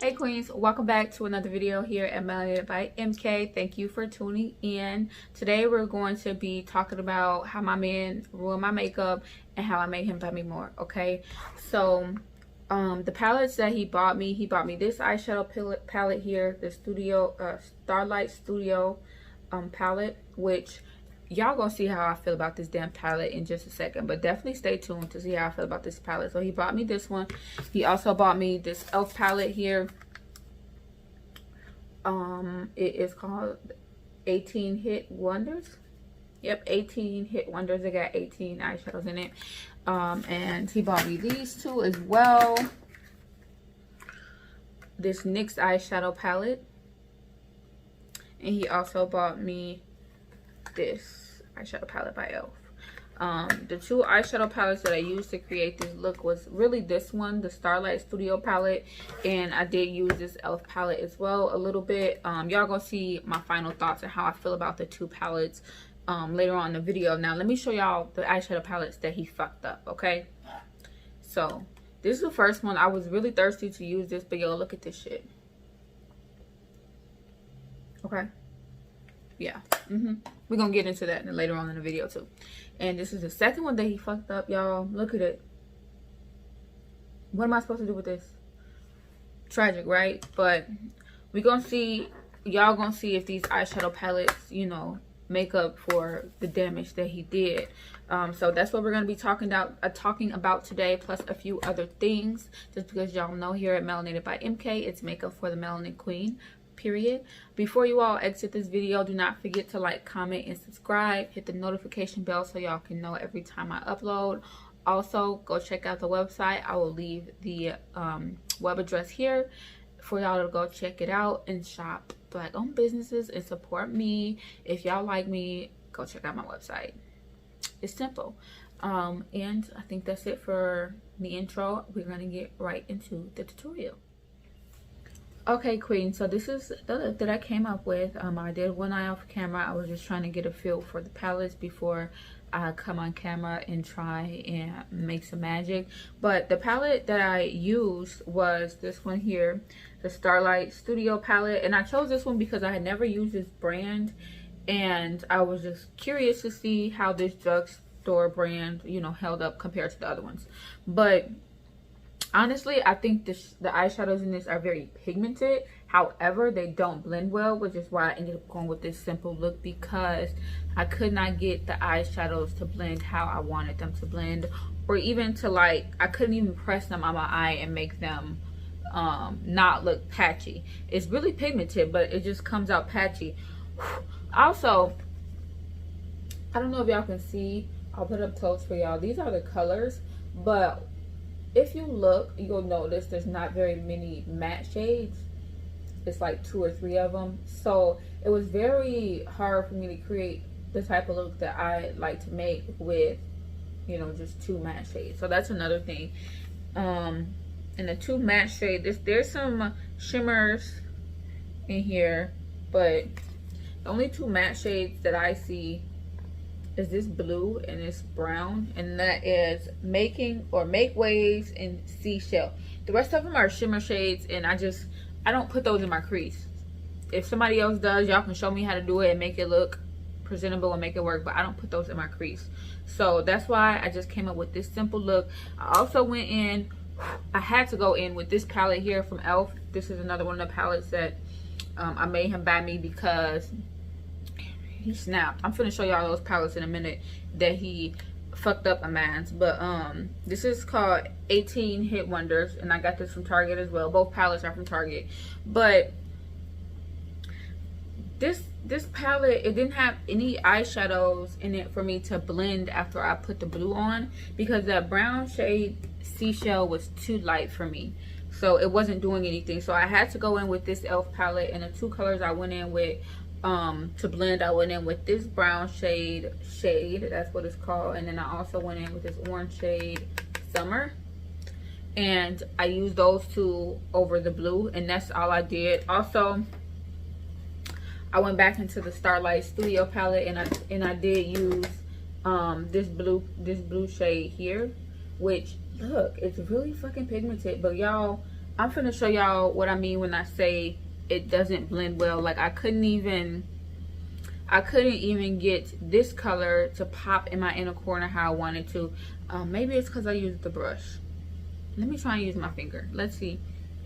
Hey queens, welcome back to another video here at Melanated by MK. Thank you for tuning in. Today we're going to be talking about how my man ruined my makeup and how I made him buy me more. Okay, so the palettes that he bought me this eyeshadow palette here, the Starlight Studio palette, which y'all gonna see how I feel about this damn palette in just a second, but definitely stay tuned to see how I feel about this palette. So he bought me this one. He also bought me this elf palette here. It is called 18 Hit Wonders. Yep, 18 Hit Wonders. It got 18 eyeshadows in it. And he bought me these two as well. This NYX eyeshadow palette. And he also bought me this eyeshadow palette by elf. The two eyeshadow palettes that I used to create this look was really this one, the Starlight Studio palette, and I did use this elf palette as well a little bit. Y'all gonna see my final thoughts and how I feel about the two palettes later on in the video. Now let me show y'all the eyeshadow palettes that he fucked up. Okay, so this is the first one. I was really thirsty to use this, but yo, look at this shit. Okay, yeah, we're gonna get into that later on in the video too. And this is the second one that he fucked up, y'all. Look at it. What am I supposed to do with this? Tragic, right? But we're gonna see, y'all gonna see if these eyeshadow palettes, you know, make up for the damage that he did. So that's what we're gonna be talking about today, plus a few other things, just because y'all know here at Melanated by MK, it's makeup for the melanin queen, period. Before you all exit this video, do not forget to like, comment, and subscribe. Hit the notification bell so y'all can know every time I upload. Also, go check out the website. I will leave the web address here for y'all to go check it out and shop Black-owned businesses and support me. If y'all like me, go check out my website. It's simple. And I think that's it for the intro. We're gonna get right into the tutorial. Okay, queen, so this is the look that I came up with. I did one eye off camera. I was just trying to get a feel for the palettes before I come on camera and try and make some magic. But the palette that I used was this one here, the Starlight Studio palette. And I chose this one because I had never used this brand, and I was just curious to see how this drugstore brand, you know, held up compared to the other ones. But honestly, I think the eyeshadows in this are very pigmented. However, they don't blend well, which is why I ended up going with this simple look, because I could not get the eyeshadows to blend how I wanted them to blend, or even to, like, I couldn't even press them on my eye and make them not look patchy. It's really pigmented, but it just comes out patchy. Also, I don't know if y'all can see, I'll put it up close for y'all. These are the colors, but if you look, you'll notice there's not very many matte shades. It's like 2 or 3 of them. So it was very hard for me to create the type of look that I like to make with, you know, just 2 matte shades. So that's another thing. And the 2 matte shades, there's some shimmers in here, but the only 2 matte shades that I see is this blue and this brown, and that is Make Waves and Seashell. The rest of them are shimmer shades, and I don't put those in my crease. If somebody else does, y'all can show me how to do it and make it look presentable and make it work, but I don't put those in my crease. So that's why I just came up with this simple look. I also went in, I had to go in with this palette here from elf. This is another one of the palettes that I made him buy me because he snapped. I'm finna show y'all those palettes in a minute that he fucked up a man's. But this is called 18 Hit Wonders, and I got this from Target as well. Both palettes are from Target. But this palette, it didn't have any eyeshadows in it for me to blend after I put the blue on, because that brown shade Seashell was too light for me, so it wasn't doing anything. So I had to go in with this elf palette, and the 2 colors I went in with to blend, I went in with this brown shade, that's what it's called, and then I also went in with this orange shade, Summer, and I used those 2 over the blue, and that's all I did. Also, I went back into the Starlight Studio palette, and I did use this blue shade here, which, look, it's really fucking pigmented, but y'all, I'm finna show y'all what I mean when I say it doesn't blend well. Like I couldn't even get this color to pop in my inner corner how I wanted to. Maybe it's because I used the brush. Let me try and use my finger. Let's see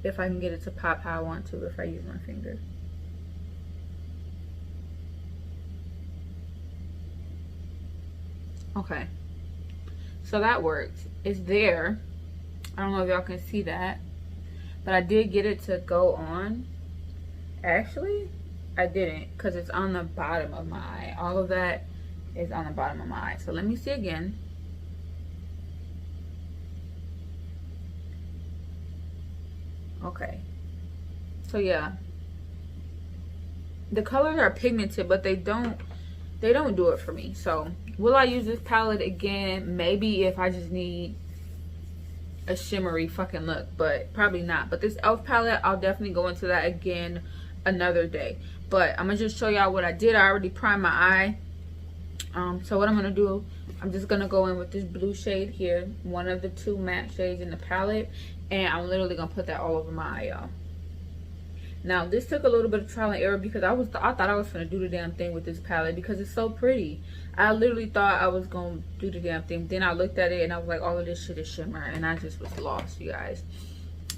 if I can get it to pop how I want to if I use my finger. Okay, so that worked. It's there. I don't know if y'all can see that, but I did get it to go on. Actually, I didn't, because it's on the bottom of my eye. All of that is on the bottom of my eye. So let me see again. Okay, so yeah, the colors are pigmented, but they don't do it for me. So will I use this palette again? Maybe if I just need a shimmery fucking look, but probably not. But this elf palette, I'll definitely go into that again another day. But I'm gonna just show y'all what I did. I already primed my eye. So what I'm gonna do, I'm just gonna go in with this blue shade here, one of the two matte shades in the palette, and I'm literally gonna put that all over my eye, y'all. Now this took a little bit of trial and error because I thought I was gonna do the damn thing with this palette because it's so pretty. I literally thought I was gonna do the damn thing. Then I looked at it and I was like, all of this shit is shimmer, and I just was lost, you guys.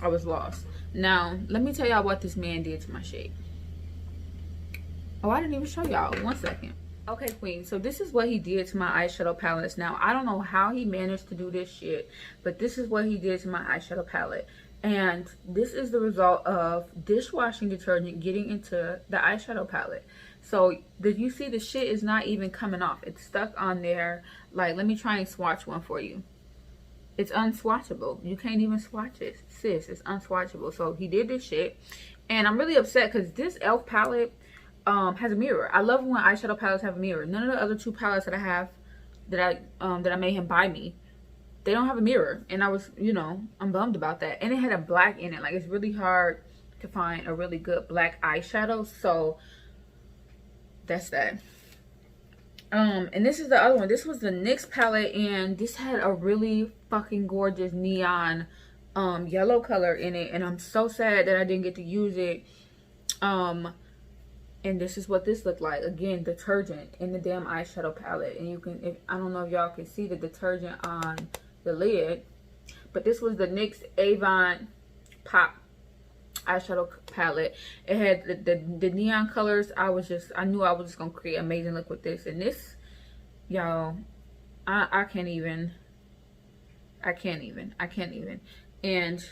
I was lost. Now let me tell y'all what this man did to my shade. Oh, I didn't even show y'all. 1 second. Okay, queen, so this is what he did to my eyeshadow palettes. Now I don't know how he managed to do this shit, but this is what he did to my eyeshadow palette. And this is the result of dishwashing detergent getting into the eyeshadow palette. So did you see the shit is not even coming off? It's stuck on there. Like, let me try and swatch one for you. It's unswatchable. You can't even swatch it, sis. It's unswatchable. So he did this shit, and I'm really upset because this elf palette has a mirror. I love when eyeshadow palettes have a mirror. None of the other two palettes that I have that I made him buy me, they don't have a mirror, and I was, you know, I'm bummed about that. And it had a black in it. Like, it's really hard to find a really good black eyeshadow, so that's that. And this is the other one. This was the NYX palette, and this had a really fucking gorgeous neon yellow color in it, and I'm so sad that I didn't get to use it. And this is what this looked like. Again, detergent in the damn eyeshadow palette, and you can, I don't know if y'all can see the detergent on the lid, but this was the NYX Avon Pop eyeshadow palette. It had the neon colors. I knew I was just gonna create an amazing look with this. And this, y'all, I can't even. And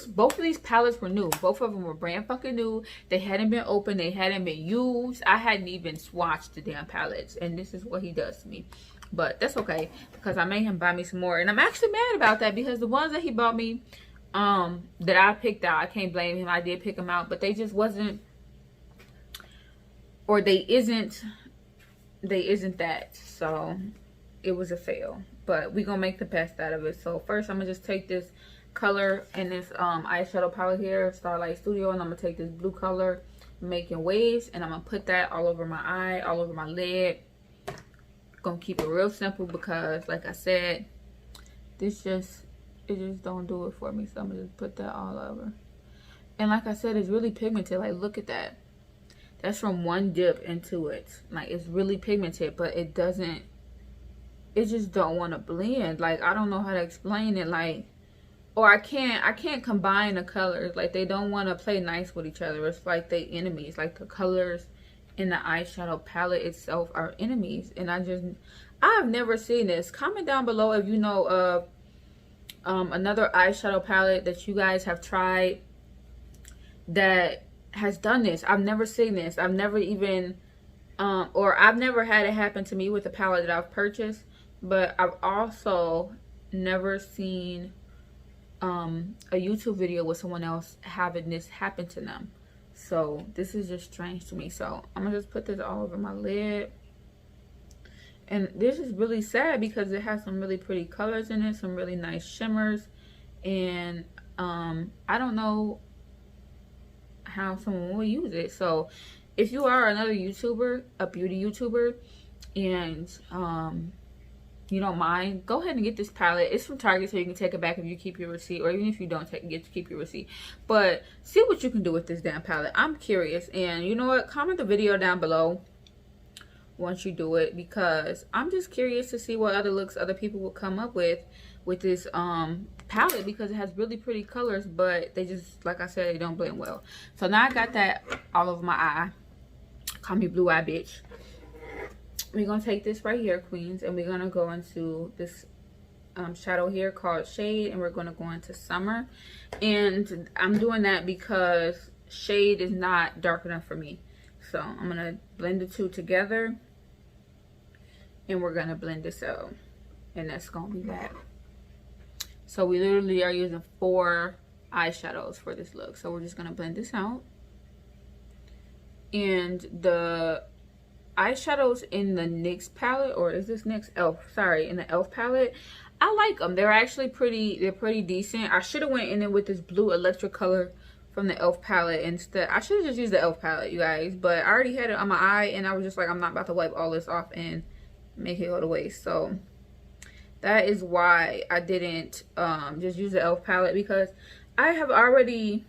both of these palettes were new. Both of them were brand fucking new. They hadn't been opened. They hadn't been used. I hadn't even swatched the damn palettes. And this is what he does to me. But that's okay, because I made him buy me some more. And I'm actually mad about that, because the ones that he bought me, that I picked out, I can't blame him. I did pick them out, but they just wasn't, or they isn't that. So it was a fail. But we're gonna make the best out of it. So first, I'm gonna just take this color in this eyeshadow palette here, Starlight Studio, and I'm gonna take this blue color, Making Waves, and I'm gonna put that all over my eye, all over my lid. Gonna keep it real simple because, like I said, it just don't do it for me. So I'm gonna just put that all over. And like I said, it's really pigmented. Like, look at that. That's from one dip into it. Like, it's really pigmented, but it just don't want to blend. Like, I don't know how to explain it. Like, or I can't combine the colors. Like, they don't want to play nice with each other. It's like they enemies. Like, the colors in the eyeshadow palette itself are enemies. And I've never seen this. Comment down below if you know of another eyeshadow palette that you guys have tried that has done this. I've never seen this. I've never even or I've never had it happen to me with a palette that I've purchased. But I've also never seen a YouTube video with someone else having this happen to them. So this is just strange to me. So I'm gonna just put this all over my lid. And this is really sad because it has some really pretty colors in it, some really nice shimmers. And I don't know how someone will use it. So if you are another YouTuber, a beauty YouTuber, and you don't mind, go ahead and get this palette. It's from Target, so you can take it back if you keep your receipt, or even if you don't get to keep your receipt. But see what you can do with this damn palette. I'm curious, and you know what, comment the video down below once you do it, because I'm just curious to see what other looks other people will come up with this palette, because it has really pretty colors, but they just, like I said, they don't blend well. So now I got that all over my eye. Call me blue eye bitch. We're gonna take this right here, queens, and we're gonna go into this shadow here called Shade, and we're gonna go into Summer. And I'm doing that because Shade is not dark enough for me, so I'm gonna blend the two together, and we're gonna blend this out, and that's gonna be that. So we literally are using 4 eyeshadows for this look, so we're just gonna blend this out. And the eyeshadows in the NYX palette, or is this NYX? Elf, sorry, in the Elf palette, I like them. They're actually they're pretty decent. I should have went in it with this blue electric color from the Elf palette instead. I should have just used the Elf palette, you guys, but I already had it on my eye, and I was just like, I'm not about to wipe all this off and make it go to waste. So that is why I didn't just use the Elf palette, because I have already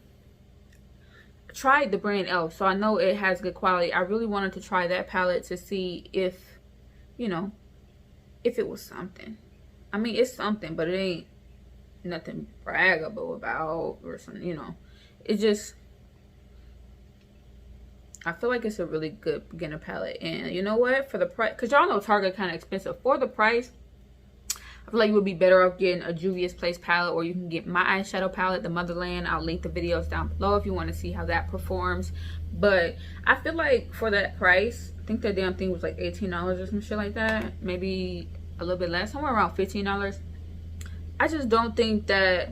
tried the brand Elf, so I know it has good quality. I really wanted to try that palette to see if, you know, if it was something. I mean, it's something, but it ain't nothing braggable about or something, you know. It just, I feel like it's a really good beginner palette. And you know what, for the price, because y'all know Target kind of expensive. For the price, I feel like you would be better off getting a Juvia's Place palette, or you can get my eyeshadow palette, the Motherland. I'll link the videos down below if you want to see how that performs. But I feel like for that price, I think that damn thing was like $18 or some shit like that. Maybe a little bit less, somewhere around $15. I just don't think that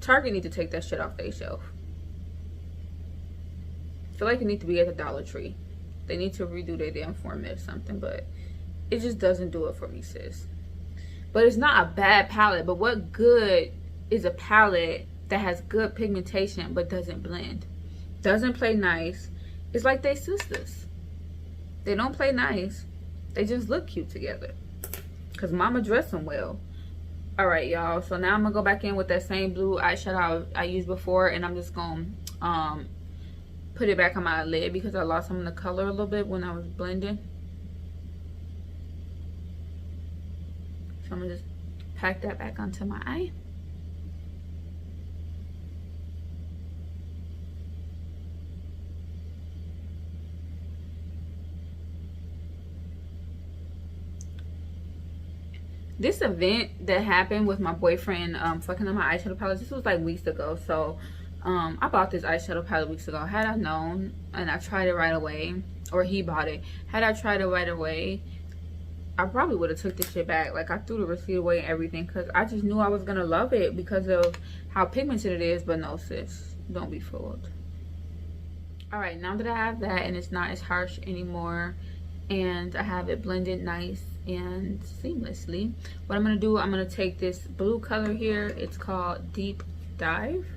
Target need to take that shit off their shelf. I feel like it need to be at the Dollar Tree. They need to redo their damn format or something, but it just doesn't do it for me, sis. But it's not a bad palette. But what good is a palette that has good pigmentation but doesn't blend? Doesn't play nice. It's like they sisters. They don't play nice. They just look cute together. Because mama dressed them well. Alright, y'all. So now I'm going to go back in with that same blue eyeshadow I used before. And I'm just going to put it back on my lid, because I lost some of the color a little bit when I was blending. So I'm gonna just pack that back onto my eye. This event that happened with my boyfriend fucking on my eyeshadow palette, this was like weeks ago. So I bought this eyeshadow palette weeks ago. Had I known, and I tried it right away, or he bought it, had I tried it right away, I probably would have took this shit back. Like, I threw the receipt away and everything, because I just knew I was gonna love it because of how pigmented it is. But no, sis, don't be fooled. All right, now that I have that and it's not as harsh anymore, and I have it blended nice and seamlessly, what I'm gonna do, I'm gonna take this blue color here. It's called Deep Dive.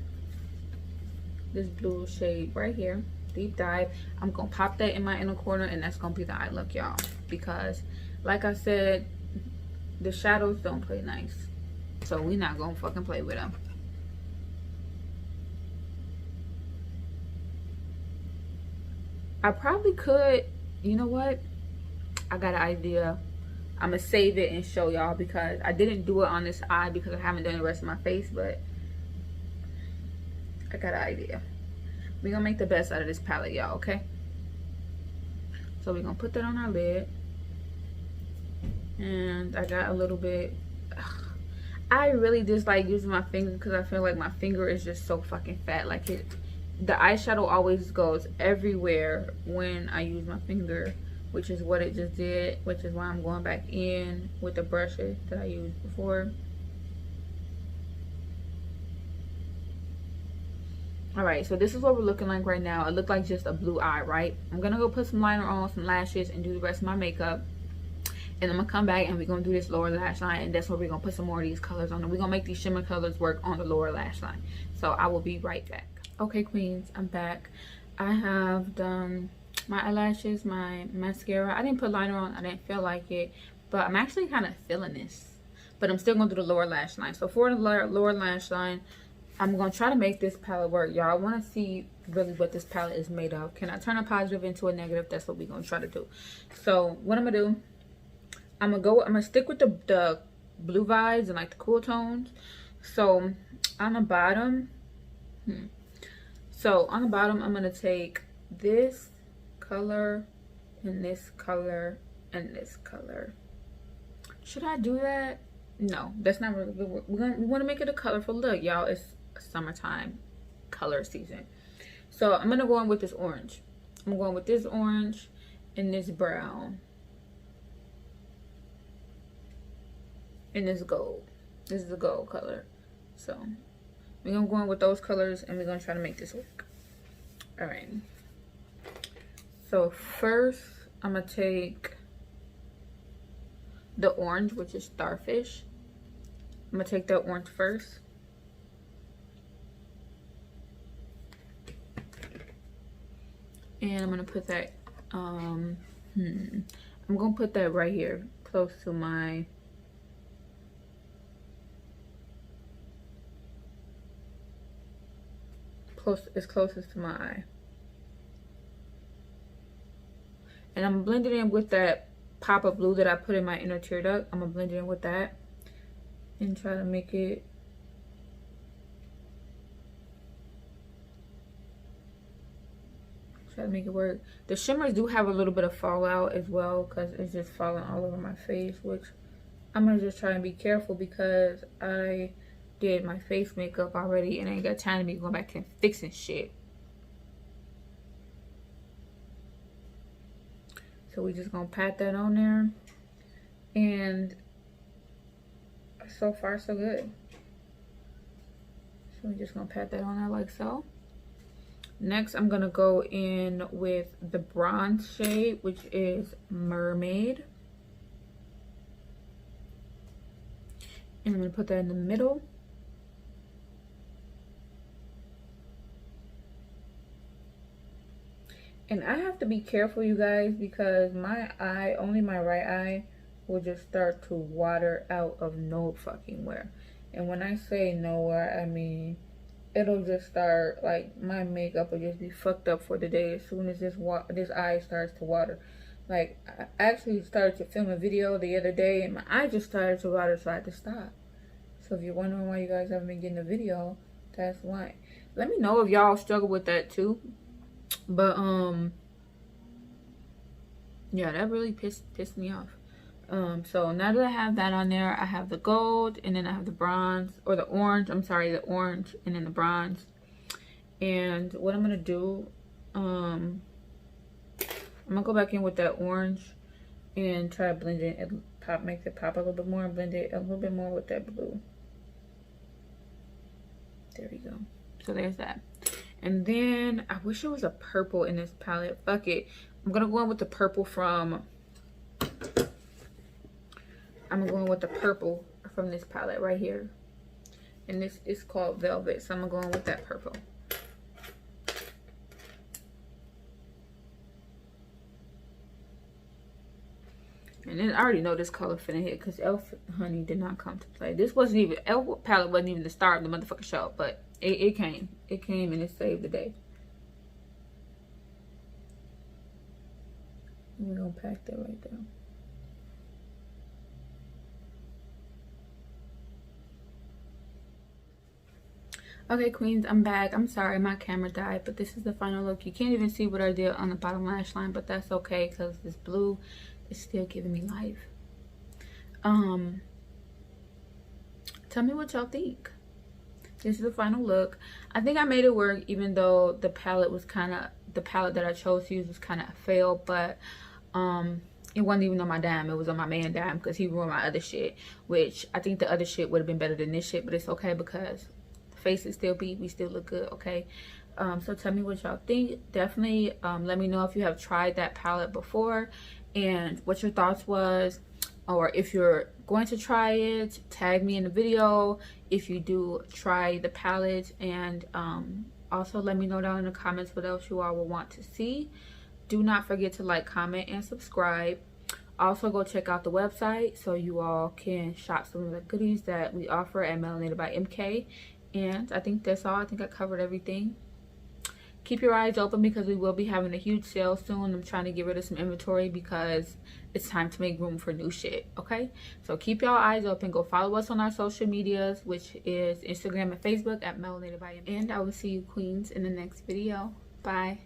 This blue shade right here, Deep Dive. I'm gonna pop that in my inner corner, and that's gonna be the eye look, y'all, because like I said, the shadows don't play nice, so we not gonna fucking play with them. I probably could, you know what, I got an idea. I'm gonna save it and show y'all, because I didn't do it on this eye because I haven't done the rest of my face, but I got an idea. We're gonna make the best out of this palette, y'all, okay? So we're gonna put that on our lid. And I got a little bit, I really dislike using my finger, because I feel like my finger is just so fucking fat. Like, the eyeshadow always goes everywhere when I use my finger, which is what it just did, which is why I'm going back in with the brushes that I used before. All right, so this is what we're looking like right now. It looked like just a blue eye, right? I'm gonna go put some liner on, some lashes, and do the rest of my makeup. And I'm gonna come back and we're gonna do this lower lash line, and that's where we're gonna put some more of these colors on. And we're gonna make these shimmer colors work on the lower lash line. So I will be right back. Okay, queens, I'm back. I have done my eyelashes, my mascara. I didn't put liner on, I didn't feel like it, but I'm actually kind of feeling this. But I'm still going to do the lower lash line. So for the lower lash line, I'm going to try to make this palette work. Y'all, I want to see really what this palette is made of. Can I turn a positive into a negative? That's what we're going to try to do. So what I'm going to do, I'm going to stick with the blue vibes and like the cool tones. So on the bottom, I'm going to take this color and this color and this color. Should I do that? No, that's not really good. We want to make it a colorful look, y'all. It's summertime color season. So I'm gonna go in with this orange. I'm going with this orange and this brown and this gold. This is the gold color. So we're gonna go in with those colors and we're gonna try to make this work. All right. So first, I'm gonna take the orange, which is Starfish. I'm gonna take that orange first. And I'm gonna put that, I'm gonna put that right here, close to my, closest to my eye. And I'm blending in with that pop of blue that I put in my inner tear duct. I'm gonna blend it in with that and try to make it work. The shimmers do have a little bit of fallout as well because it's just falling all over my face, which I'm gonna just try and be careful because I did my face makeup already and I ain't got time to be going back and fixing shit. So we're just gonna pat that on there, and so far so good. So we're just gonna pat that on there like so. Next, I'm gonna go in with the bronze shade, which is Mermaid. And I'm gonna put that in the middle. And I have to be careful, you guys, because my eye, only my right eye, will just start to water out of no fucking where. And when I say nowhere, I mean it'll just start, like, my makeup will just be fucked up for the day as soon as this eye starts to water. Like, I actually started to film a video the other day and my eye just started to water, so I had to stop. So if you're wondering why you guys haven't been getting a video, that's why. Let me know if y'all struggle with that too. But yeah, that really pissed me off. So now that I have that on there, I have the gold and then I have the bronze, or the orange, I'm sorry, the orange and then the bronze. And what I'm gonna do, I'm gonna go back in with that orange and try to blend it and make it pop a little bit more, and blend it a little bit more with that blue. There we go. So there's that. And then I wish there was a purple in this palette. Fuck it. I'm gonna go in with the purple from this palette right here. And this is called Velvet. So I'm gonna go in with that purple. And then I already know this color finna hit because Elf Honey did not come to play. This wasn't even, Elf palette wasn't even the star of the motherfucking show, but it came. It came and it saved the day. We're gonna pack that right there. Okay, queens, I'm back. I'm sorry my camera died, but this is the final look. You can't even see what I did on the bottom lash line, but that's okay because this blue is still giving me life. Tell me what y'all think. This is the final look. I think I made it work, even though the palette that I chose to use was kind of a fail, but it wasn't even on my dime. It was on my man dime because he ruined my other shit, which I think the other shit would have been better than this shit, but it's okay because the face is still beat. We still look good, okay? So tell me what y'all think. Definitely let me know if you have tried that palette before and what your thoughts was, or if you're going to try it, tag me in the video if you do try the palette. And also let me know down in the comments what else you all will want to see. Do not forget to like, comment, and subscribe. Also, go check out the website so you all can shop some of the goodies that we offer at Melanated by MK. And I think that's all. I think I covered everything. Keep your eyes open because we will be having a huge sale soon. I'm trying to get rid of some inventory because it's time to make room for new shit, okay? So keep y'all eyes open. Go follow us on our social medias, which is Instagram and Facebook at Melanated by MK. And I will see you queens in the next video. Bye.